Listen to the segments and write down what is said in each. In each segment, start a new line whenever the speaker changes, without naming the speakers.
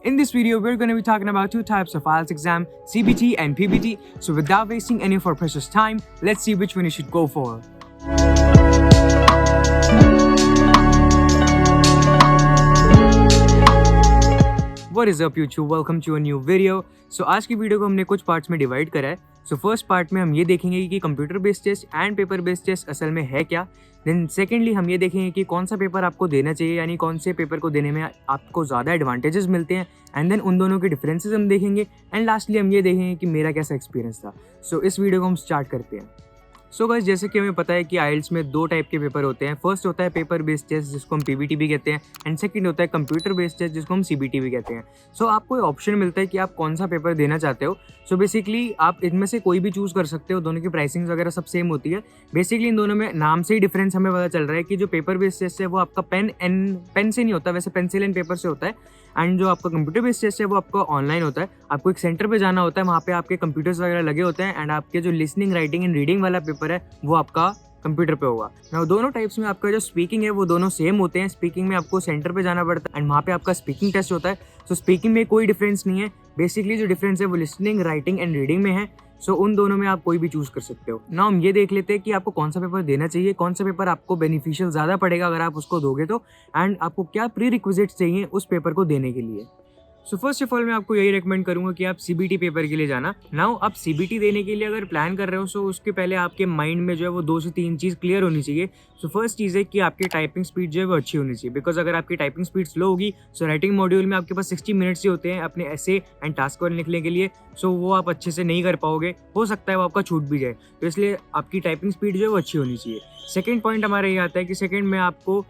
In this video, we're going to be talking about two types of IELTS exam, CBT and PBT. So without wasting any of our precious time, let's see which one you should go for. What is up YouTube? Welcome to a new video. So आज की video को हमने कुछ parts में divide करा है. So first part में हम ये देखेंगे कि computer based test and paper based test असल में है क्या. देन सेकेंडली हम ये देखेंगे कि कौन सा पेपर आपको देना चाहिए, यानी कौन से पेपर को देने में आपको ज़्यादा एडवांटेजेस मिलते हैं. एंड देन उन दोनों के डिफरेंसेस हम देखेंगे. एंड लास्टली हम ये देखेंगे कि मेरा कैसा एक्सपीरियंस था. सो इस वीडियो को हम स्टार्ट करते हैं. सो गाइस, जैसे कि हमें पता है कि आइल्स में दो टाइप के पेपर होते हैं. फर्स्ट होता है पेपर बेस्ड टेस्ट जिसको हम पीबीटी भी कहते हैं, एंड सेकंड होता है कंप्यूटर बेस्ड टेस्ट जिसको हम सीबीटी भी कहते हैं. सो आपको ऑप्शन मिलता है कि आप कौन सा पेपर देना चाहते हो. सो बेसिकली आप इनमें से कोई भी चूज़ कर सकते हो. दोनों की प्राइसिंग वगैरह सब सेम होती है. बेसिकली इन दोनों में नाम से ही डिफरेंस हमें पता चल रहा है कि जो पेपर बेस्ड टेस्ट है वो आपका पेन से नहीं होता, वैसे पेंसिल एंड पेपर से होता है. एंड जो आपका कंप्यूटर बेस्ड टेस्ट है वो आपका ऑनलाइन होता है. आपको एक सेंटर पे जाना होता है, वहाँ पे आपके कंप्यूटर्स वगैरह लगे होते हैं. एंड आपके जो लिसनिंग, राइटिंग एंड रीडिंग वाला पेपर है वो आपका कंप्यूटर पे होगा. ना दोनों टाइप्स में आपका जो स्पीकिंग है वो दोनों सेम होते हैं. स्पीकिंग में आपको सेंटर पे जाना पड़ता है एंड वहाँ पे आपका स्पीकिंग टेस्ट होता है. सो स्पीकिंग में कोई डिफरेंस नहीं है. बेसिकली जो डिफरेंस है वो लिसनिंग, राइटिंग एंड रीडिंग में है. सो उन दोनों में आप कोई भी चूज़ कर सकते हो. ना हम ये देख लेते हैं कि आपको कौन सा पेपर देना चाहिए, कौन सा पेपर आपको बेनिफिशियल ज़्यादा पड़ेगा अगर आप उसको दोगे तो, एंड आपको क्या प्री रिक्विजिट्स चाहिए उस पेपर को देने के लिए. सो फर्स्ट ऑफ ऑल मैं आपको यही रेकमेंड करूंगा कि आप सीबीटी पेपर के लिए जाना. नाउ आप सीबीटी देने के लिए अगर प्लान कर रहे हो, सो उसके पहले आपके माइंड में जो है वो 2 से 3 चीज़ क्लियर होनी चाहिए. सो फर्स्ट चीज़ है कि आपकी टाइपिंग स्पीड जो है वो अच्छी होनी चाहिए. बिकॉज अगर आपकी टाइपिंग स्पीड स्लो होगी, सो राइटिंग मॉड्यूल में आपके पास 60 मिनट्स ही होते हैं अपने ऐसे एंड टास्क वन लिखने के लिए. सो वो आप अच्छे से नहीं कर पाओगे, हो सकता है वो आपका छूट भी जाए. तो इसलिए आपकी टाइपिंग स्पीड जो है वो अच्छी होनी चाहिए. सेकेंड पॉइंट हमारा ये आता है कि सेकेंड में आपको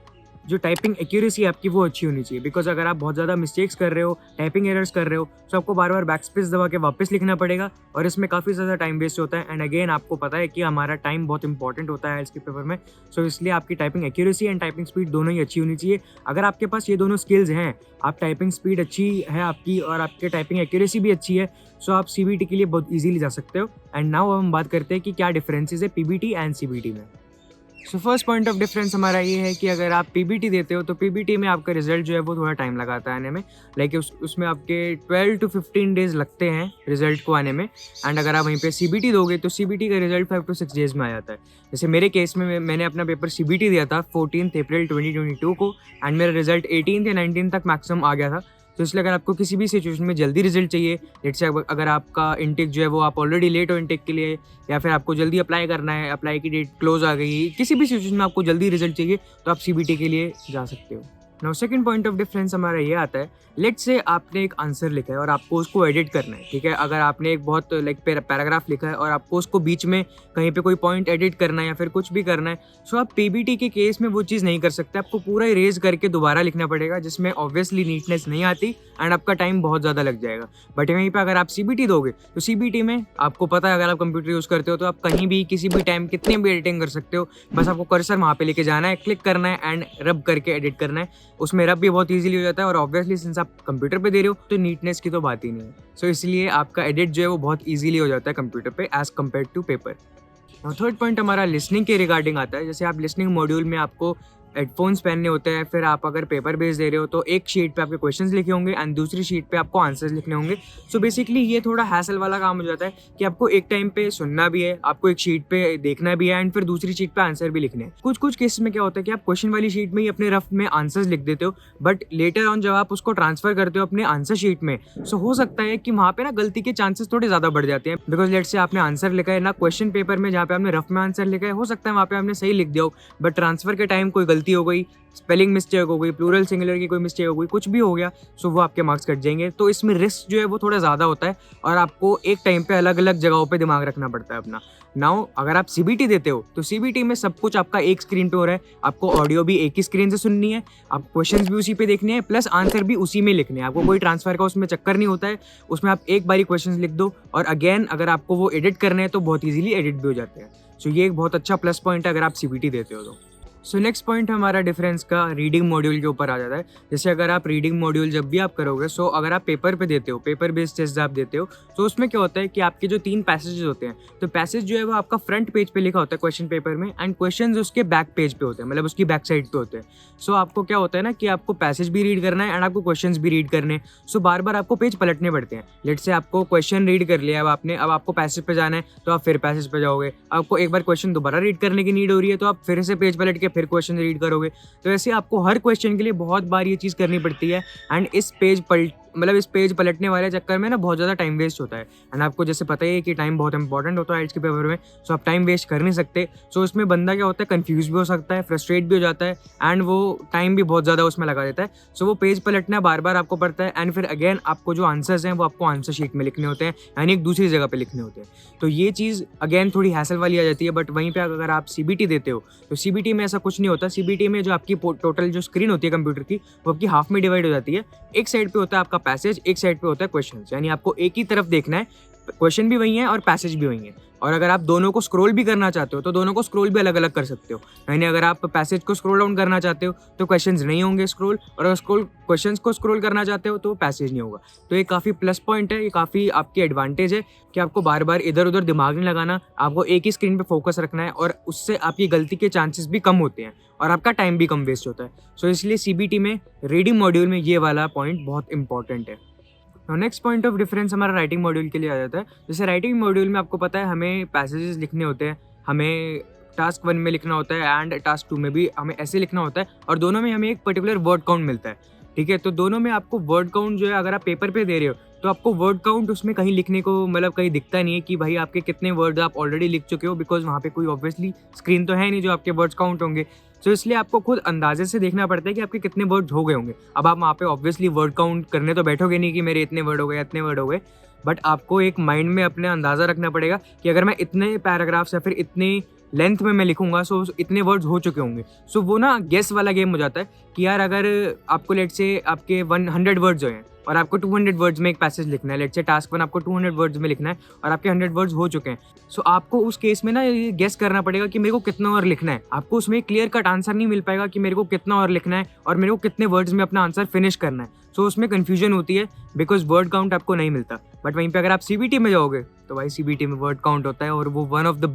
जो टाइपिंग एक्यूरेसी आपकी वो अच्छी होनी चाहिए. बिकॉज अगर आप बहुत ज़्यादा मिस्टेक्स कर रहे हो, टाइपिंग एरर्स कर रहे हो, तो आपको बार बार बैक स्पेस दबा के वापस लिखना पड़ेगा और इसमें काफ़ी ज़्यादा टाइम वेस्ट होता है. एंड अगेन आपको पता है कि हमारा टाइम बहुत इंपॉर्टेंट होता है इसके पेपर में. सो इसलिए आपकी typing accuracy and typing speed दोनों ही अच्छी होनी चाहिए. अगर आपके पास ये दोनों स्किल्स हैं, आप टाइपिंग स्पीड अच्छी है आपकी और आपकी टाइपिंग एक्यूरेसी भी अच्छी है, सो आप सीबीटी के लिए बहुत ईजिली जा सकते हो. एंड नाउ हम बात करते हैं कि क्या डिफरेंसेस है पीबीटी एंड सीबीटी में. So first point of difference हमारा ये है कि अगर आप पीबीटी देते हो तो पीबीटी में आपका रिजल्ट जो है वो थोड़ा टाइम लगाता है आने में. लाइक उसमें आपके 12 to 15 डेज लगते हैं रिजल्ट को आने में. एंड अगर आप वहीं पे सीबीटी दोगे तो सीबीटी का रिजल्ट 5 to 6 डेज में आ जाता है. जैसे मेरे केस में मैंने अपना पेपर सीबीटी दिया था 14 अप्रैल 2022 को, एंड मेरा रिजल्ट 18 या 19 तक मैक्सिमम आ गया था. तो इसलिए अगर आपको किसी भी सिचुएशन में जल्दी रिजल्ट चाहिए, लेट्स से अगर आपका इनटेक जो है वो आप ऑलरेडी लेट हो इनटेक के लिए, या फिर आपको जल्दी अप्लाई करना है, अप्लाई की डेट क्लोज आ गई, किसी भी सिचुएशन में आपको जल्दी रिजल्ट चाहिए, तो आप सीबीटी के लिए जा सकते हो. Now second point of difference हमारा ये आता है, लेट्स से आपने एक आंसर लिखा है और आपको उसको एडिट करना है. ठीक है, अगर आपने एक बहुत लाइक पैराग्राफ लिखा है और आपको उसको बीच में कहीं पे कोई पॉइंट एडिट करना है या फिर कुछ भी करना है, सो आप पीबीटी के केस में वो चीज़ नहीं कर सकते. आपको पूरा इरेज करके दोबारा लिखना पड़ेगा, जिसमें ऑब्वियसली नीटनेस नहीं आती एंड आपका टाइम बहुत ज़्यादा लग जाएगा. बट वहीं पर अगर आप सीबीटी दोगे तो सीबीटी में आपको पता है, अगर आप कंप्यूटर यूज़ करते हो तो आप कहीं भी किसी भी टाइम कितने भी एडिटिंग कर सकते हो. बस आपको कर्सर वहाँ पे लेके जाना है, क्लिक करना है एंड रब करके एडिट करना है. उसमें रब भी बहुत ईजिली हो जाता है और ऑब्वियसली सिंस आप कंप्यूटर पे दे रहे हो तो नीटनेस की तो बात ही नहीं है. सो इसलिए आपका एडिट जो है वो बहुत ईजिली हो जाता है कंप्यूटर पे एज कम्पेयर टू पेपर. और थर्ड पॉइंट हमारा लिसनिंग के रिगार्डिंग आता है. जैसे आप लिसनिंग मॉड्यूल में आपको हेडफोन्स पहनने होते हैं, फिर आप अगर पेपर बेस दे रहे हो तो एक शीट पे आपके क्वेश्चंस लिखे होंगे एंड दूसरी शीट पे आपको आंसर्स लिखने होंगे. सो बेसिकली ये थोड़ा हैसल वाला काम हो जाता है कि आपको एक टाइम पे सुनना भी है, आपको एक शीट पे देखना भी है एंड फिर दूसरी शीट पे आंसर भी लिखने हैं. कुछ केस में क्या होता है कि आप क्वेश्चन वाली शीट में ही अपने रफ में आंसर्स लिख देते हो, बट लेटर ऑन जब आप उसको ट्रांसफर करते हो अपने आंसर शीट में, सो हो सकता है कि वहाँ पे ना गलती के चांसेस थोड़े ज़्यादा बढ़ जाते हैं. बिकॉज लेट से आपने आंसर लिखा है ना क्वेश्चन पेपर में, जहाँ पे आपने रफ में आंसर लिखा है, हो सकता है वहाँ पे आपने सही लिख दिया हो, बट ट्रांसफर के टाइम कोई गलती हो गई, स्पेलिंग मिस्टेक हो गई, प्लूरल सिंगुलर की कोई मिस्टेक हो गई, कुछ भी हो गया, सो वो आपके मार्क्स कट जाएंगे. तो इसमें रिस्क जो है वो थोड़ा ज़्यादा होता है और आपको एक टाइम पे अलग अलग जगहों पे दिमाग रखना पड़ता है अपना. नाउ अगर आप सीबीटी देते हो तो सीबीटी में सब कुछ आपका एक स्क्रीन पे हो रहा है. आपको ऑडियो भी एक ही स्क्रीन से सुननी है, आप क्वेश्चंस भी उसी पे देखने हैं, प्लस आंसर भी उसी में लिखने हैं. आपको कोई ट्रांसफर का उसमें चक्कर नहीं होता है. उसमें आप एक बारी क्वेश्चंस लिख दो और अगेन अगर आपको वो एडिट करने हैं तो बहुत ईजिली एडिट भी हो जाते हैं. सो ये एक बहुत अच्छा प्लस पॉइंट है अगर आप सीबीटी देते हो तो. सो नेक्स्ट पॉइंट हमारा डिफरेंस का रीडिंग मॉड्यूल के ऊपर आ जाता है। जैसे अगर आप रीडिंग मॉड्यूल जब भी आप करोगे, सो अगर आप पेपर पे देते हो, पेपर बेस्ड टेस्ट आप देते हो, तो उसमें क्या होता है कि आपके जो 3 पैसेजेस होते हैं, तो पैसेज जो है वो आपका फ्रंट पेज पे लिखा होता है क्वेश्चन पेपर में, एंड क्वेश्चन उसके बैक पेज पे होते हैं, मतलब उसकी बैक साइड पे होते हैं। सो आपको क्या होता है ना कि आपको पैसेज भी रीड करना है एंड आपको क्वेश्चन भी रीड करने हैं। सो बार बार आपको पेज पलटने पड़ते हैं। लेट से आपको क्वेश्चन रीड कर लिया, अब आपको पैसेज पे जाना है, तो आप फिर पैसेज पे जाओगे। आपको एक बार क्वेश्चन दोबारा रीड करने की नीड हो रही है, तो आप फिर से पेज पलट के फिर क्वेश्चन रीड करोगे। तो ऐसे आपको हर क्वेश्चन के लिए बहुत बार ये चीज़ करनी पड़ती है, एंड इस पेज पलटने वाले चक्कर में ना बहुत ज़्यादा टाइम वेस्ट होता है। एंड आपको जैसे पता ही है कि टाइम बहुत इंपॉर्टेंट होता है आइल्स के पेपर में, सो आप टाइम वेस्ट कर नहीं सकते। सो उसमें बंदा क्या होता है, कंफ्यूज भी हो सकता है, फ्रस्ट्रेट भी हो जाता है, एंड वो टाइम भी बहुत ज़्यादा उसमें लगा देता है। सो वो पेज पलटना बार बार आपको पड़ता है, एंड फिर अगेन आपको जो आंसर्स हैं वो आपको आंसर शीट में लिखने होते हैं, यानी एक दूसरी जगह पे लिखने होते हैं। तो ये चीज़ अगेन थोड़ी हैसल वाली आ जाती है। बट वहीं पे अगर आप सीबीटी देते हो, तो सीबीटी में ऐसा कुछ नहीं होता। सीबीटी में जो आपकी टोटल जो स्क्रीन होती है कंप्यूटर की, वो आपकी हाफ में डिवाइड हो जाती है। एक साइड पे होता है आपका पैसेज, एक साइड पे होता है क्वेश्चन, यानी आपको एक ही तरफ देखना है, क्वेश्चन भी वही है और पैसेज भी वही है। और अगर आप दोनों को स्क्रॉल भी करना चाहते हो, तो दोनों को स्क्रॉल भी अलग अलग कर सकते हो। यानी अगर आप पैसेज को स्क्रॉल डाउन करना चाहते हो, तो क्वेश्चंस नहीं होंगे स्क्रॉल, और अगर क्वेश्चंस को स्क्रॉल करना चाहते हो, तो पैसेज नहीं होगा। तो ये काफ़ी प्लस पॉइंट है, ये काफ़ी आपकी एडवांटेज है कि आपको बार बार इधर उधर दिमाग नहीं लगाना, आपको एक ही स्क्रीन पर फोकस रखना है, और उससे आपकी गलती के चांसेस भी कम होते हैं और आपका टाइम भी कम वेस्ट होता है। सो इसलिए सीबीटी में रीडिंग मॉड्यूल में ये वाला पॉइंट बहुत इंपॉर्टेंट है। नेक्स्ट पॉइंट ऑफ डिफरेंस हमारा राइटिंग मॉड्यूल के लिए आ जाता है। जैसे राइटिंग मॉड्यूल में आपको पता है हमें पैसेजेस लिखने होते हैं, हमें टास्क 1 में लिखना होता है एंड टास्क 2 में भी हमें ऐसे लिखना होता है, और दोनों में हमें एक पर्टिकुलर वर्ड काउंट मिलता है। ठीक है, तो दोनों में आपको वर्ड काउंट जो है, अगर आप पेपर पे दे रहे हो, तो आपको वर्ड काउंट उसमें कहीं लिखने को मतलब कहीं दिखता नहीं है कि भाई आपके कितने वर्ड आप ऑलरेडी लिख चुके हो, बिकॉज वहाँ पे कोई ऑब्वियसली स्क्रीन तो है नहीं जो आपके वर्ड्स काउंट होंगे। सो इसलिए आपको खुद अंदाजे से देखना पड़ता है कि आपके कितने वर्ड्स हो गए होंगे। अब आप वहाँ पे ऑब्वियसली वर्ड काउंट करने तो बैठोगे नहीं कि मेरे इतने वर्ड हो गए, इतने वर्ड हो गए, बट आपको एक माइंड में अपने अंदाज़ा रखना पड़ेगा कि अगर मैं इतने पैराग्राफ्स या फिर इतने लेंथ में मैं लिखूंगा, सो इतने वर्ड्स हो चुके होंगे। सो वो ना गेस वाला गेम हो जाता है कि यार अगर आपको लेट से आपके 100 वर्ड्स हो हैं और आपको 200 वर्ड्स में एक पैसेज लिखना है, लेट से टास्क 1 आपको 200 वर्ड्स में लिखना है और आपके 100 वर्ड्स हो चुके हैं, सो आपको उस केस में ना ये गेस करना पड़ेगा कि मेरे को कितना और लिखना है। आपको उसमें क्लियर कट आंसर नहीं मिल पाएगा कि मेरे को कितना और लिखना है और मेरे को कितने वर्ड्स में अपना आंसर फिनिश करना है। सो उसमें कन्फ्यूजन होती है बिकॉज वर्ड काउंट आपको नहीं मिलता। बट वहीं पर अगर आप सीबीटी में जाओगे, तो भाई सीबीटी में वर्ड काउंट होता है, और वो one of the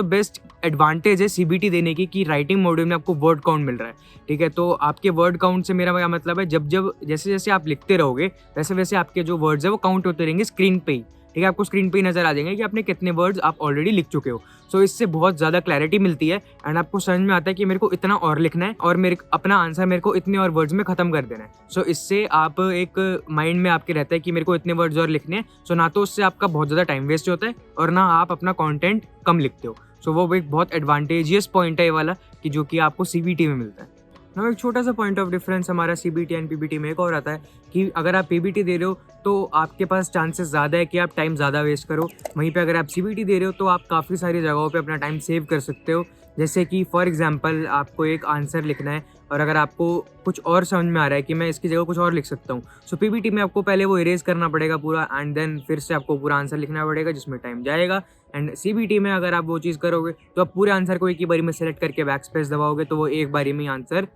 best advantage है सीबीटी देने की कि राइटिंग मॉड्यूल में आपको वर्ड काउंट मिल रहा है। ठीक है, तो आपके वर्ड काउंट से मेरा क्या मतलब है, जब जैसे जैसे आप लिखते रहोगे वैसे वैसे आपके जो वर्ड्स है वो काउंट होते रहेंगे स्क्रीन पे ही। ठीक है, आपको स्क्रीन पे ही नजर आ जाएंगे कि आपने कितने वर्ड्स आप ऑलरेडी लिख चुके हो। सो इससे बहुत ज़्यादा क्लैरिटी मिलती है एंड आपको समझ में आता है कि मेरे को इतना और लिखना है और मेरे अपना आंसर मेरे को इतने और वर्ड्स में ख़त्म कर देना है। सो इससे आप एक माइंड में आपके रहता है कि मेरे को इतने वर्ड्स और लिखने हैं। सो ना तो उससे आपका बहुत ज़्यादा टाइम वेस्ट होता है और ना आप अपना कॉन्टेंट कम लिखते हो। सो वो एक बहुत एडवांटेजियस पॉइंट है ये वाला कि जो कि आपको सीबीटी में मिलता है। ना एक छोटा सा पॉइंट ऑफ डिफरेंस हमारा सीबीटी एंड पीबीटी में एक और आता है कि अगर आप पीबीटी दे रहे हो तो आपके पास चांसेस ज़्यादा है कि आप टाइम ज़्यादा वेस्ट करो। वहीं पे अगर आप सीबीटी दे रहे हो तो आप काफ़ी सारी जगहों पे अपना टाइम सेव कर सकते हो। जैसे कि फॉर एग्जांपल आपको एक आंसर लिखना है और अगर आपको कुछ और समझ में आ रहा है कि मैं इसकी जगह कुछ और लिख सकता हूँ, सो पीबीटी में आपको पहले वो इरेज करना पड़ेगा पूरा एंड देन फिर से आपको पूरा आंसर लिखना पड़ेगा जिसमें टाइम जाएगा। एंड सीबीटी में अगर आप वो चीज़ करोगे तो आप पूरे आंसर को एक ही बारी में सेलेक्ट करके बैक स्पेस दबाओगे तो वो एक बारी में आंसर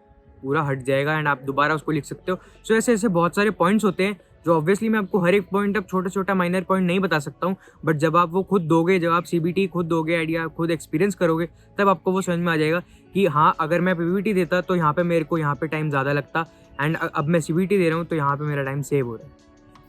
पूरा हट जाएगा एंड आप दोबारा उसको लिख सकते हो। सो ऐसे ऐसे बहुत सारे पॉइंट्स होते हैं जो ऑब्वियसली मैं आपको हर एक पॉइंट अब छोटा छोटा माइनर पॉइंट नहीं बता सकता हूँ, बट जब आप वो खुद दोगे, जब आप सीबीटी खुद दोगे, आइडिया खुद एक्सपीरियंस करोगे, तब आपको वो समझ में आ जाएगा कि हाँ अगर मैं पीबीटी देता तो यहाँ पे मेरे को यहाँ पे टाइम ज़्यादा लगता एंड अब मैं सीबीटी दे रहा हूँ तो यहाँ पे मेरा टाइम सेव हो रहा है।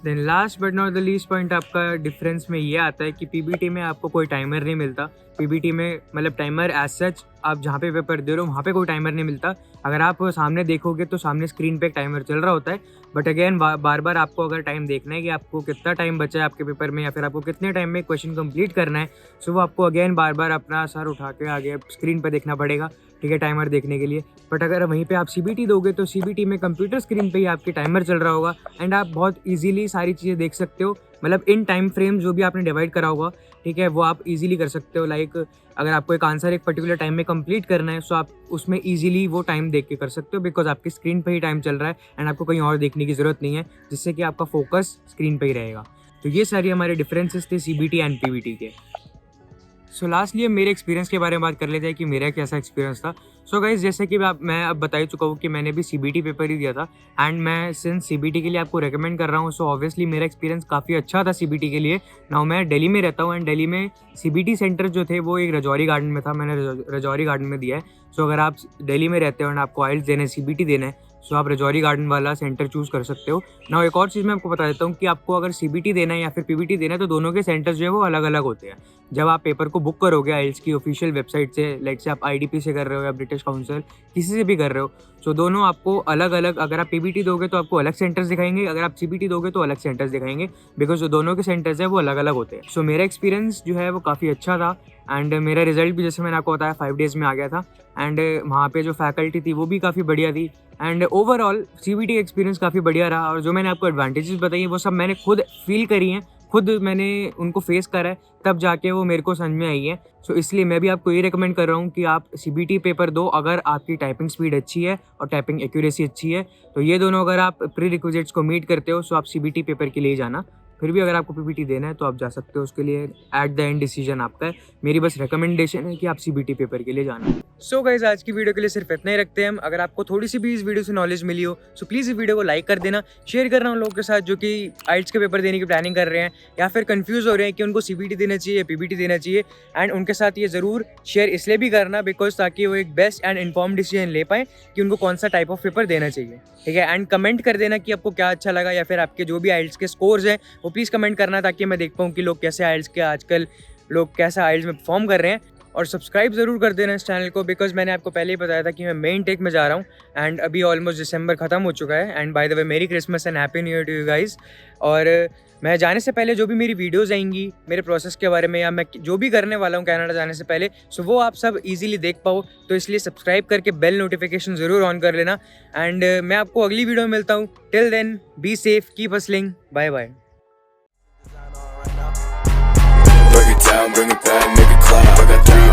Then last but not the least point आपका डिफरेंस में ये आता है कि पीबीटी में आपको कोई टाइमर नहीं मिलता। पीबीटी में मतलब टाइमर एज सच आप जहाँ पे पेपर दे रहे हो वहाँ पे कोई टाइमर नहीं मिलता। अगर आप सामने देखोगे तो सामने स्क्रीन पे एक टाइमर चल रहा होता है, बट अगेन बार बार आपको अगर टाइम देखना है कि आपको कितना टाइम बचा है आपके पेपर में या फिर आपको कितने टाइम में क्वेश्चन कंप्लीट करना है, सो वो आपको अगेन बार बार अपना सर उठा के आगे स्क्रीन पर देखना पड़ेगा। ठीक है, टाइमर देखने के लिए। बट अगर वहीं पे आप सीबीटी दोगे तो सीबीटी में कंप्यूटर स्क्रीन पे ही आपके टाइमर चल रहा होगा एंड आप बहुत इजीली सारी चीज़ें देख सकते हो। मतलब इन टाइम फ्रेम जो भी आपने डिवाइड करा होगा, ठीक है, वो आप इजीली कर सकते हो। लाइक अगर आपको एक आंसर एक पर्टिकुलर टाइम में कंप्लीट करना है, सो आप उसमें इजीली वो टाइम देख के कर सकते हो बिकॉज आपकी स्क्रीन पे ही टाइम चल रहा है एंड आपको कहीं और देखने की ज़रूरत नहीं है, जिससे कि आपका फोकस स्क्रीन पे ही रहेगा। तो ये सारी हमारे डिफरेंसेस थे सीबीटी एंड पीबीटी के। सो लास्टली अब मेरे एक्सपीरियंस के बारे में बात कर लेते हैं कि मेरा कैसा एक्सपीरियंस था। सो गाइस, जैसे कि मैं अब बता ही चुका हूँ कि मैंने भी सीबीटी पेपर ही दिया था एंड मैं सिंस सीबीटी के लिए आपको रेकमेंड कर रहा हूँ। सो ऑब्वियसली मेरा एक्सपीरियंस काफ़ी अच्छा था सीबीटी के लिए। नाउ मैं दिल्ली में रहता हूँ एंड दिल्ली में सीबीटी सेंटर जो थे वो एक रजौरी गार्डन में था। मैंने रजौरी गार्डन में दिया है। सो अगर आप दिल्ली में रहते हो एंड आपको आइल्स देना है, सीबीटी देना है, सो आप रजौरी गार्डन वाला सेंटर चूज़ कर सकते हो। नाउ एक और चीज़ मैं आपको बता देता हूँ कि आपको अगर सीबीटी देना है या फिर पीबीटी देना है तो दोनों के सेंटर्स जो है वो अलग अलग होते हैं। जब आप पेपर को बुक करोगे आइल्स की ऑफिशियल वेबसाइट से, लाइक से आप आईडीपी से कर रहे हो या ब्रिटिश काउंसिल किसी से भी कर रहे हो, सो दोनों आपको अलग अलग, अगर आप पीबीटी दोगे तो आपको अलग सेंटर्स दिखाएंगे, अगर आप सीबीटी दोगे तो अलग सेंटर्स दिखाएंगे, बिकॉज जो दोनों के सेंटर्स हैं वो अलग अलग होते हैं। सो मेरा एक्सपीरियंस जो है वो काफ़ी अच्छा था एंड मेरा रिजल्ट भी जैसे मैंने आपको बताया 5 डेज़ में आ गया था एंड वहाँ पे जो फैकल्टी थी वो भी काफ़ी बढ़िया थी एंड ओवरऑल सीबीटी एक्सपीरियंस काफ़ी बढ़िया रहा। और जो मैंने आपको एडवांटेजेस बताई वो सब मैंने खुद फील करी हैं, खुद मैंने उनको फेस करा है, तब जाके वो मेरे को समझ में आई है। सो इसलिए मैं भी आपको ये रिकमेंड कर रहा हूँ कि आप सीबीटी पेपर दो अगर आपकी टाइपिंग स्पीड अच्छी है और टाइपिंग एक्यूरेसी अच्छी है। तो ये दोनों अगर आप प्री रिक्विजिट्स को मीट करते हो सो आप सीबीटी पेपर के लिए जाना। फिर भी अगर आपको पीपीटी देना है तो आप जा सकते हो, उसके लिए एट द एंड डिसीजन आपका है। मेरी बस रिकमेंडेशन है कि आप सीबीटी पेपर के लिए जाना। सो गाइस, आज की वीडियो के लिए सिर्फ इतना ही रखते हैं हम। अगर आपको थोड़ी सी भी इस वीडियो से नॉलेज मिली हो सो प्लीज़ इस वीडियो को लाइक कर देना, शेयर करना उन लोगों के साथ जो कि आइल्स के पेपर देने की प्लानिंग कर रहे हैं या फिर कंफ्यूज हो रहे हैं कि उनको सीबीटी देना चाहिए या पीबीटी देना चाहिए। एंड उनके साथ ये ज़रूर शेयर इसलिए भी करना बिकॉज ताकि वो एक बेस्ट एंड इन्फॉर्म डिसीजन ले पाएँ कि उनको कौन सा टाइप ऑफ पेपर देना चाहिए। ठीक है, एंड कमेंट कर देना कि आपको क्या अच्छा लगा या फिर आपके जो भी आइल्स के स्कोर्स हैं वो प्लीज़ कमेंट करना ताकि मैं देख पाऊँ कि लोग कैसे आइल्स के आजकल लोग कैसा आइल्स में परफॉर्म कर रहे हैं। और सब्सक्राइब ज़रूर कर देना इस चैनल को बिकॉज मैंने आपको पहले ही बताया था कि मैं मेन टेक में जा रहा हूँ एंड अभी ऑलमोस्ट दिसंबर ख़त्म हो चुका है। And bye the way merry Christmas and happy new year to you guys. और मैं जाने से पहले जो भी मेरी वीडियोज़ आएंगी मेरे प्रोसेस के बारे में या मैं जो भी करने वाला हूँ कनाडा जाने से पहले, सो वो आप सब इजीली देख पाओ, तो इसलिए सब्सक्राइब करके बेल नोटिफिकेशन ज़रूर ऑन कर लेना। एंड मैं आपको अगली वीडियो में मिलता हूँ। Till then be safe, keep hustling, bye bye.
Break it down, bring it back, make it clap. I got 3